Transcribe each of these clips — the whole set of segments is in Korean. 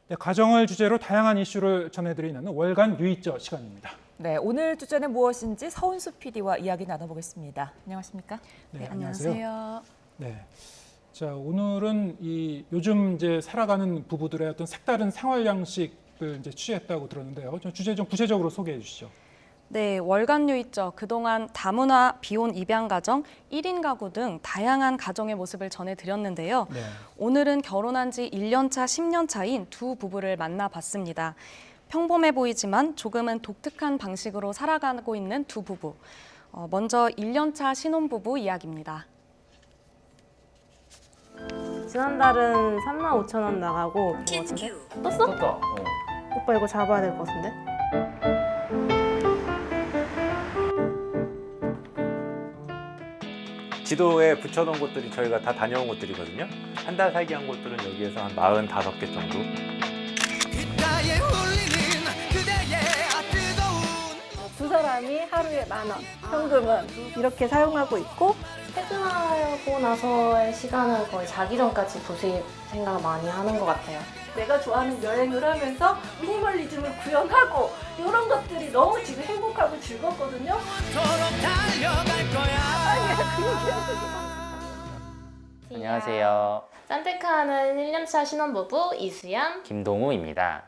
네, 가정을 주제로 다양한 이슈를 전해드리는 월간 뉴이저 시간입니다. 네, 오늘 주제는 무엇인지 서은수 PD와 이야기 나눠보겠습니다. 안녕하십니까? 네, 안녕하세요. 네, 자 오늘은 요즘 이제 살아가는 부부들의 어떤 색다른 생활 양식을 이제 취재했다고 들었는데요. 주제 좀 구체적으로 소개해 주시죠. 네, 월간 뉴이죠. 그동안 다문화, 비혼, 입양 가정, 1인 가구 등 다양한 가정의 모습을 전해드렸는데요. 네. 오늘은 결혼한 지 1년 차, 10년 차인 두 부부를 만나봤습니다. 평범해 보이지만 조금은 독특한 방식으로 살아가고 있는 두 부부. 먼저 1년 차 신혼부부 이야기입니다. 지난달은 35,000원 나가고 그거 같은데? 떴어? 떴다. 오빠 이거 잡아야 될 것 같은데? 지도에 붙여놓은 곳들이 저희가 다 다녀온 곳들이거든요. 한 달 살기 한 곳들은 여기에서 한 45개 정도. 두 사람이 하루에 10,000원, 현금은 이렇게 사용하고 있고 퇴근하고 나서의 시간은 거의 자기 전까지 부수입 생각을 많이 하는 것 같아요. 내가 좋아하는 여행을 하면서 미니멀리즘을 구현하고 이런 것들이 너무 지금 행복하고 즐겁거든요. 안녕하세요. 짠테크하는 1년차 신혼부부 이수연, 김동우입니다.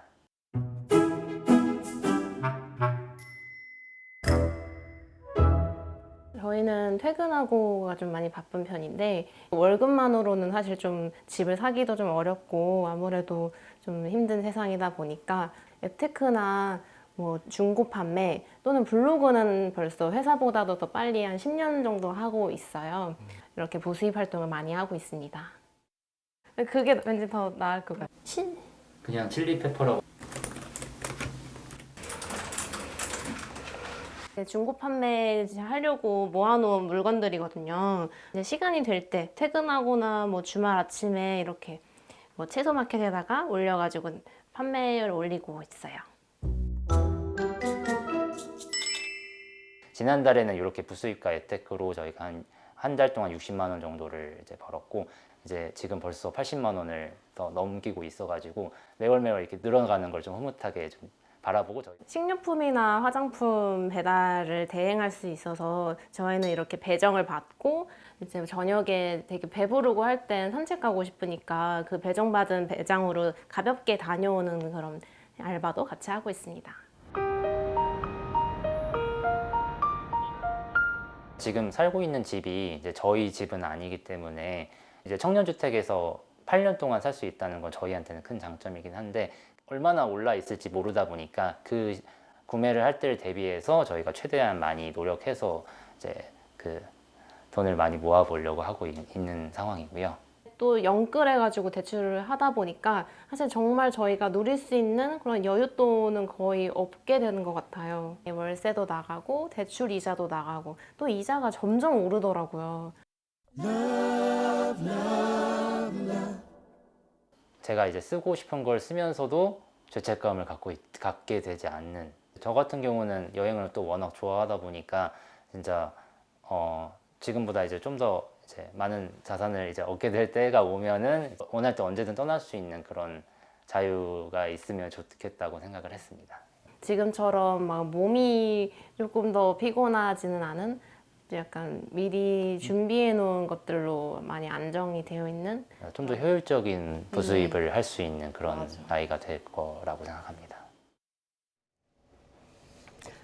저희는 퇴근하고가 좀 많이 바쁜 편인데 월급만으로는 사실 좀 집을 사기도 좀 어렵고 아무래도 좀 힘든 세상이다 보니까 앱테크나 뭐 중고 판매 또는 블로그는 벌써 회사보다도 더 빨리 한 10년 정도 하고 있어요. 이렇게 부수입 활동을 많이 하고 있습니다. 그게 왠지 더 나을 것 같아요. 그냥 칠리페퍼라고. 중고 판매 하려고 모아놓은 물건들이거든요. 이제 시간이 될 때 퇴근하거나 뭐 주말 아침에 이렇게 뭐 채소 마켓에다가 올려가지고 판매를 올리고 있어요. 지난달에는 이렇게 부수입과 앱테크로 저희가 한 달 동안 60만 원 정도를 이제 벌었고 이제 지금 벌써 80만 원을 더 넘기고 있어가지고 매월 이렇게 늘어가는 걸 좀 흐뭇하게 좀 바라보고 식료품이나 화장품 배달을 대행할 수 있어서 저희는 이렇게 배정을 받고 이제 저녁에 되게 배부르고 할 땐 산책 가고 싶으니까 그 배정받은 배장으로 가볍게 다녀오는 그런 알바도 같이 하고 있습니다. 지금 살고 있는 집이 이제 저희 집은 아니기 때문에 이제 청년주택에서 8년 동안 살 수 있다는 건 저희한테는 큰 장점이긴 한데 얼마나 올라 있을지 모르다 보니까 그 구매를 할 때를 대비해서 저희가 최대한 많이 노력해서 이제 그 돈을 많이 모아 보려고 하고 있는 상황이고요. 또 영끌해가지고 대출을 하다 보니까 사실 정말 저희가 누릴 수 있는 그런 여윳돈은 거의 없게 되는 것 같아요. 월세도 나가고 대출 이자도 나가고 또 이자가 점점 오르더라고요. 제가 이제 쓰고 싶은 걸 쓰면서도 죄책감을 갖게 되지 않는, 저 같은 경우는 여행을 또 워낙 좋아하다 보니까 진짜 지금보다 이제 좀 더 이제 많은 자산을 이제 얻게 될 때가 오면은 원할 때 언제든 떠날 수 있는 그런 자유가 있으면 좋겠다고 생각을 했습니다. 지금처럼 막 몸이 조금 더 피곤하지는 않은 약간 미리 준비해 놓은 것들로 많이 안정이 되어 있는 좀 더 효율적인 부수입을 할 수 있는 그런 맞아. 나이가 될 거라고 생각합니다.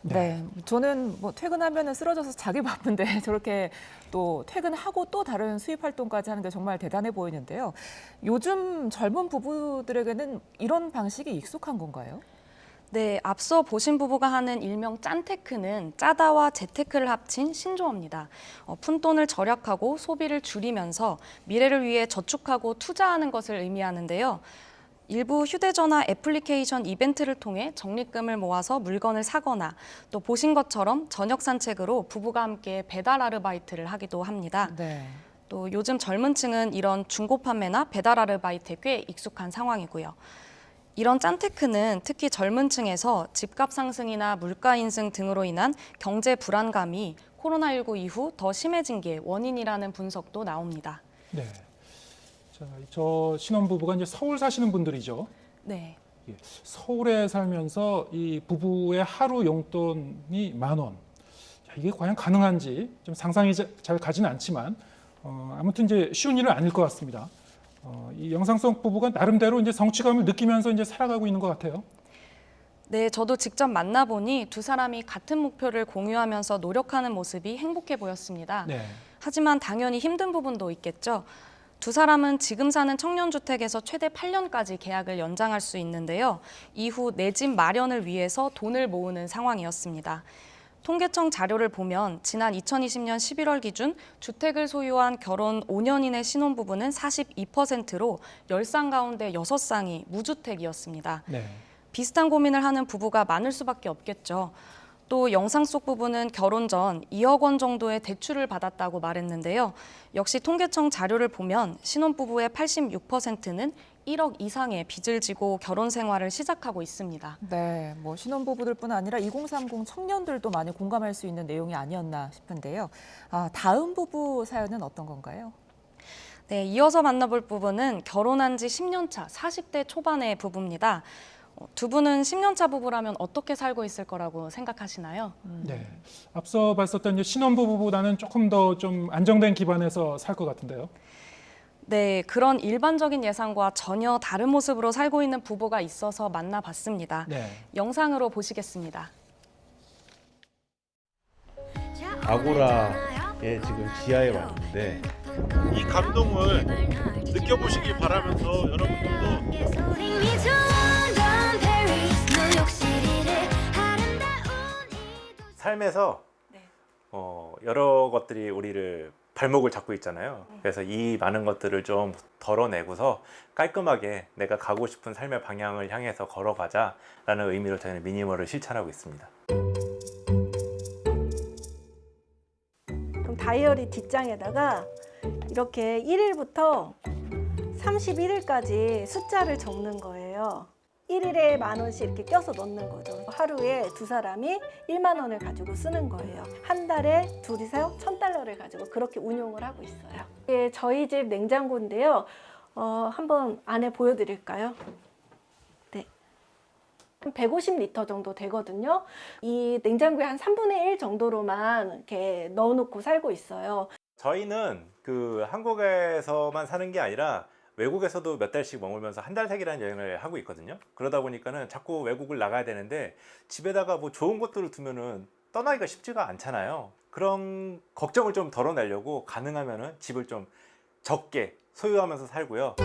네, 저는 뭐 퇴근하면 쓰러져서 자기 바쁜데 저렇게 또 퇴근하고 또 다른 수입 활동까지 하는데 정말 대단해 보이는데요. 요즘 젊은 부부들에게는 이런 방식이 익숙한 건가요? 네, 앞서 보신 부부가 하는 일명 짠테크는 짜다와 재테크를 합친 신조어입니다. 푼돈을 절약하고 소비를 줄이면서 미래를 위해 저축하고 투자하는 것을 의미하는데요. 일부 휴대전화 애플리케이션 이벤트를 통해 적립금을 모아서 물건을 사거나 또 보신 것처럼 저녁 산책으로 부부가 함께 배달 아르바이트를 하기도 합니다. 네. 또 요즘 젊은 층은 이런 중고 판매나 배달 아르바이트에 꽤 익숙한 상황이고요. 이런 짠테크는 특히 젊은 층에서 집값 상승이나 물가 인상 등으로 인한 경제 불안감이 코로나19 이후 더 심해진 게 원인이라는 분석도 나옵니다. 네. 자, 저 신혼부부가 이제 서울 사시는 분들이죠. 네. 서울에 살면서 이 부부의 하루 용돈이 10,000원. 이게 과연 가능한지 좀 상상이 잘 가지는 않지만 아무튼 이제 쉬운 일은 아닐 것 같습니다. 이 영상 속 부부가 나름대로 이제 성취감을 느끼면서 이제 살아가고 있는 것 같아요. 네, 저도 직접 만나보니 두 사람이 같은 목표를 공유하면서 노력하는 모습이 행복해 보였습니다. 네. 하지만 당연히 힘든 부분도 있겠죠. 두 사람은 지금 사는 청년주택에서 최대 8년까지 계약을 연장할 수 있는데요. 이후 내 집 마련을 위해서 돈을 모으는 상황이었습니다. 통계청 자료를 보면 지난 2020년 11월 기준 주택을 소유한 결혼 5년인의 신혼부부는 42%로 10쌍 가운데 6쌍이 무주택이었습니다. 네. 비슷한 고민을 하는 부부가 많을 수밖에 없겠죠. 또 영상 속 부부는 결혼 전 2억 원 정도의 대출을 받았다고 말했는데요. 역시 통계청 자료를 보면 신혼부부의 86%는 1억 이상의 빚을 지고 결혼 생활을 시작하고 있습니다. 네, 뭐 신혼부부들뿐 아니라 2030 청년들도 많이 공감할 수 있는 내용이 아니었나 싶은데요. 다음 부부 사연은 어떤 건가요? 네, 이어서 만나볼 부부는 결혼한 지 10년 차 40대 초반의 부부입니다. 두 분은 10년 차 부부라면 어떻게 살고 있을 거라고 생각하시나요? 네. 앞서 봤었던 이제 신혼부부보다는 조금 더 좀 안정된 기반에서 살 것 같은데요. 네, 그런 일반적인 예상과 전혀 다른 모습으로 살고 있는 부부가 있어서 만나봤습니다. 네. 영상으로 보시겠습니다. 아고라의 지금 지하에 왔는데 이 감동을 느껴보시길 바라면서 여러분들도 삶에서 여러 것들이 우리를 발목을 잡고 있잖아요. 그래서 이 많은 것들을 좀 덜어내고서 깔끔하게 내가 가고 싶은 삶의 방향을 향해서 걸어가자라는 의미로 저희는 미니멀을 실천하고 있습니다. 그럼 다이어리 뒷장에다가 이렇게 1일부터 31일까지 숫자를 적는 거예요. 1일에 10,000원씩 이렇게 껴서 넣는 거죠. 하루에 두 사람이 1만 원을 가지고 쓰는 거예요. 한 달에 둘이서 $1,000를 가지고 그렇게 운용을 하고 있어요. 이게 저희 집 냉장고인데요. 한번 안에 보여드릴까요? 네. 150리터 정도 되거든요. 이 냉장고에 한 3분의 1 정도로만 이렇게 넣어놓고 살고 있어요. 저희는 그 한국에서만 사는 게 아니라 외국에서도 몇 달씩 머물면서 한 달 살기라는 여행을 하고 있거든요. 그러다 보니까는 자꾸 외국을 나가야 되는데 집에다가 뭐 좋은 것들을 두면은 떠나기가 쉽지가 않잖아요. 그런 걱정을 좀 덜어내려고 가능하면은 집을 좀 적게 소유하면서 살고요.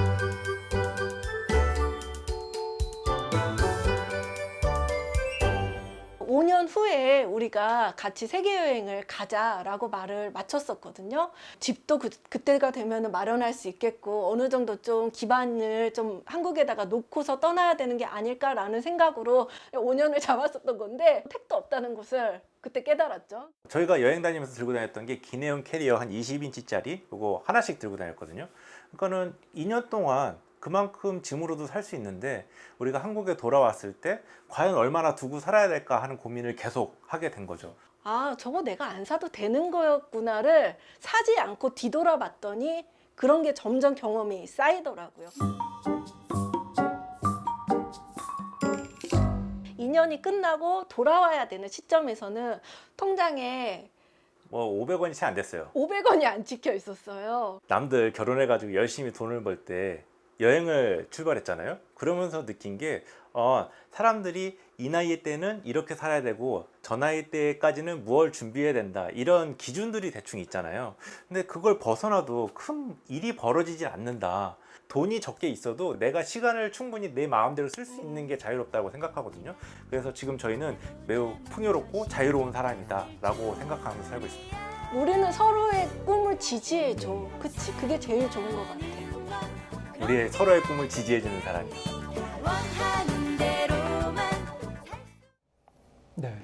5년 후에 우리가 같이 세계 여행을 가자라고 말을 마쳤었거든요. 집도 그때가 되면 마련할 수 있겠고 어느 정도 좀 기반을 좀 한국에다가 놓고서 떠나야 되는 게 아닐까라는 생각으로 5년을 잡았었던 건데 택도 없다는 것을 그때 깨달았죠. 저희가 여행 다니면서 들고 다녔던 게 기내용 캐리어 한 20인치짜리 그거 하나씩 들고 다녔거든요. 그러니까는 2년 동안 그만큼 짐으로도 살 수 있는데 우리가 한국에 돌아왔을 때 과연 얼마나 두고 살아야 될까 하는 고민을 계속 하게 된 거죠. 아, 저거 내가 안 사도 되는 거였구나를 사지 않고 뒤돌아봤더니 그런 게 점점 경험이 쌓이더라고요. 2년이 끝나고 돌아와야 되는 시점에서는 통장에 뭐 500원이 채 안 됐어요. 500원이 안 찍혀 있었어요. 남들 결혼해가지고 열심히 돈을 벌 때 여행을 출발했잖아요. 그러면서 느낀 게 사람들이 이 나이 때는 이렇게 살아야 되고 저 나이 때까지는 무엇을 준비해야 된다 이런 기준들이 대충 있잖아요. 근데 그걸 벗어나도 큰 일이 벌어지지 않는다. 돈이 적게 있어도 내가 시간을 충분히 내 마음대로 쓸 수 있는 게 자유롭다고 생각하거든요. 그래서 지금 저희는 매우 풍요롭고 자유로운 사람이다 라고 생각하면서 살고 있습니다. 우리는 서로의 꿈을 지지해줘. 그치? 그게 제일 좋은 것 같아. 우리의 서로의 꿈을 지지해주는 사람이요. 네.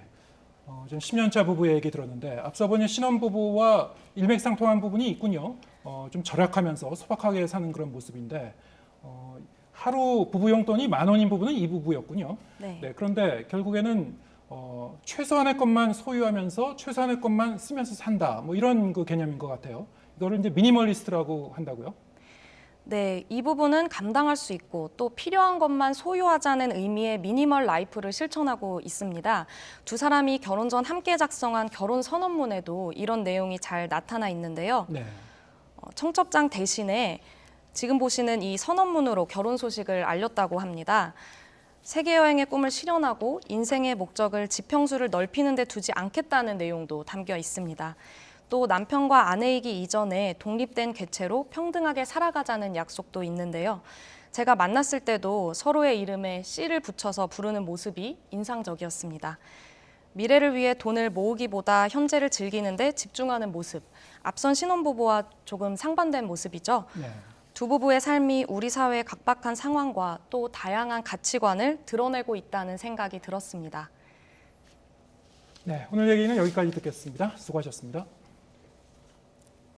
지금 10년차 부부의 얘기 들었는데 앞서 보니 신혼부부와 일맥상통한 부분이 있군요. 좀 절약하면서 소박하게 사는 그런 모습인데 하루 부부 용돈이 10,000원인 부부는 이 부부였군요. 네. 네, 그런데 결국에는 최소한의 것만 소유하면서 최소한의 것만 쓰면서 산다. 뭐 이런 그 개념인 것 같아요. 이거를 이제 미니멀리스트라고 한다고요? 네, 이 부분은 감당할 수 있고 또 필요한 것만 소유하자는 의미의 미니멀 라이프를 실천하고 있습니다. 두 사람이 결혼 전 함께 작성한 결혼 선언문에도 이런 내용이 잘 나타나 있는데요. 네. 청첩장 대신에 지금 보시는 이 선언문으로 결혼 소식을 알렸다고 합니다. 세계 여행의 꿈을 실현하고 인생의 목적을 지평수를 넓히는 데 두지 않겠다는 내용도 담겨 있습니다. 또 남편과 아내이기 이전에 독립된 객체로 평등하게 살아가자는 약속도 있는데요. 제가 만났을 때도 서로의 이름에 씨를 붙여서 부르는 모습이 인상적이었습니다. 미래를 위해 돈을 모으기보다 현재를 즐기는 데 집중하는 모습, 앞선 신혼부부와 조금 상반된 모습이죠. 네. 두 부부의 삶이 우리 사회의 각박한 상황과 또 다양한 가치관을 드러내고 있다는 생각이 들었습니다. 네, 오늘 얘기는 여기까지 듣겠습니다. 수고하셨습니다.